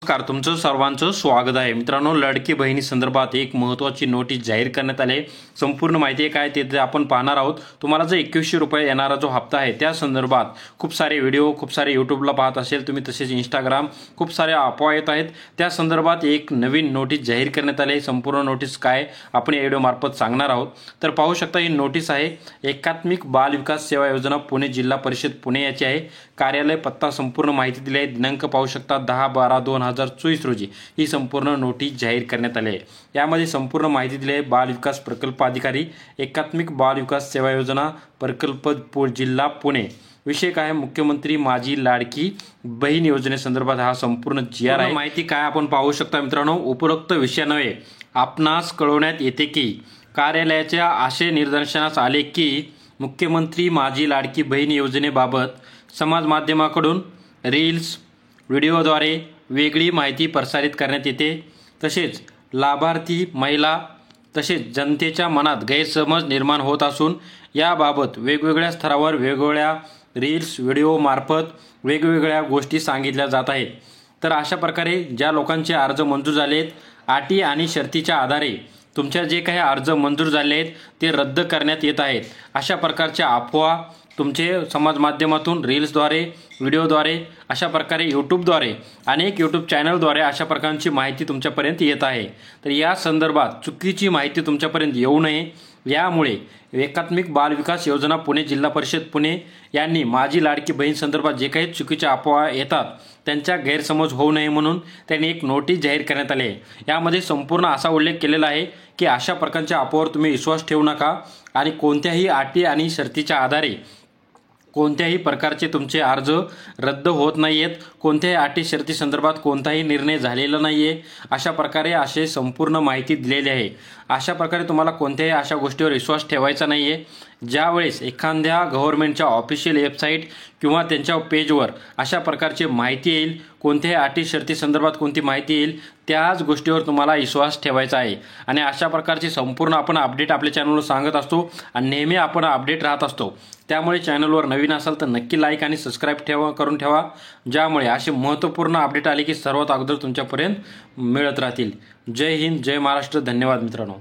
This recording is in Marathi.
नमस्कार, तुमचं सर्वांचं स्वागत आहे. मित्रांनो, लाडकी बहिणी संदर्भात एक महत्त्वाची नोटीस जाहीर करण्यात आली आहे. संपूर्ण माहिती काय ते आपण पाहणार आहोत. तुम्हाला जो 2100 रुपये येणारा जो हप्ता आहे त्या संदर्भात खूप सारे व्हिडिओ, खूप सारे यूट्यूबला पाहत असेल तुम्ही, तसेच इंस्टाग्राम, खूप सारे अफवा येत आहेत. त्या संदर्भात एक नवीन नोटीस जाहीर करण्यात आली आहे. संपूर्ण नोटीस काय आपण या व्हिडिओमार्फत सांगणार आहोत. तर पाहू शकता, ही नोटीस आहे एकात्मिक बाल विकास सेवा योजना पुणे जिल्हा परिषद पुणे याची आहे. कार्यालय, पत्ता, संपूर्ण माहिती दिली आहे. दिनांक पाहू शकता 10/12/2024 रोजी ही संपूर्ण नोटीस जाहीर करण्यात आली आहे. यामध्ये संपूर्ण माहिती दिली आहे. बाल विकास प्रकल्प अधिकारी, एकात्मिक बाल विकास सेवा योजना प्रकल्प जिल्हा पुणे. विषय काय? मुख्यमंत्री माझी लाडकी बहीण योजनेसंदर्भात हा संपूर्ण GR आहे. माहिती काय आपण पाहू शकता मित्रांनो. उपरोक्त विषयान्वये आपणास कळवण्यात येते की कार्यालयाच्या असे निदर्शनास आले की मुख्यमंत्री माझी लाडकी बहीण योजनेबाबत समाज माध्यमाकडून रील्स, व्हिडिओद्वारे वेगळी माहिती प्रसारित करण्यात येते. तसेच लाभार्थी महिला तसेच जनतेच्या मनात गैरसमज निर्माण होत असून याबाबत वेगवेगळ्या स्तरावर वेगवेगळ्या रील्स, व्हिडिओ मार्फत वेगवेगळ्या गोष्टी सांगितल्या जात आहेत. तर अशा प्रकारे ज्या लोकांचे अर्ज मंजूर झालेत, अटी आणि शर्तीच्या आधारे तुमच्या जे काही अर्ज मंजूर झाले आहेत ते रद्द करण्यात येत आहेत. अशा प्रकारच्या अफवा तुमचे समाज माध्यमातून रील्सद्वारे, व्हिडिओद्वारे, अशा प्रकारे यूट्यूबद्वारे, अनेक यूट्यूब चॅनलद्वारे अशा प्रकारची माहिती तुमच्यापर्यंत येत आहे. तर या संदर्भात चुकीची माहिती तुमच्यापर्यंत येऊ नये यामुळे एकात्मिक बाल विकास योजना पुणे जिल्हा परिषद पुणे यांनी माझी लाडकी बहीण संदर्भात जे काही चुकीच्या अफवा येतात त्यांचा गैरसमज होऊ नये म्हणून त्यांनी एक नोटीस जाहीर करण्यात आली आहे. यामध्ये संपूर्ण असा उल्लेख केलेला आहे की अशा प्रकारच्या अफवावर तुम्ही विश्वास ठेवू नका आणि कोणत्याही अटी आणि शर्तीच्या आधारे कोणत्याही प्रकारचे तुमचे अर्ज रद्द होत नाही आहेत. कोणत्याही अटी शर्ती संदर्भात कोणताही निर्णय झालेला नाही आहे. अशा प्रकारे असे संपूर्ण माहिती दिलेली आहे. अशा प्रकारे तुम्हाला कोणत्याही अशा गोष्टीवर विश्वास ठेवायचा नाही आहे. ज्यावेळेस एखाद्या गव्हर्नमेंटच्या ऑफिशियल वेबसाईट किंवा त्यांच्या पेजवर अशा प्रकारची माहिती येईल, कोणत्याही अटी शर्ती संदर्भात कोणती माहिती येईल, त्याच गोष्टीवर तुम्हाला विश्वास ठेवायचा आहे. आणि अशा प्रकारची संपूर्ण आपण अपडेट आपल्या चॅनलवर सांगत असतो आणि नेहमी आपण अपडेट राहत असतो. त्यामुळे चॅनलवर नवीन असाल तर नक्की लाईक आणि सबस्क्राईब करून ठेवा, ज्यामुळे असे महत्त्वपूर्ण अपडेट आले की सर्वात अगोदर तुमच्यापर्यंत मिळत राहतील. जय हिंद, जय महाराष्ट्र. धन्यवाद मित्रांनो.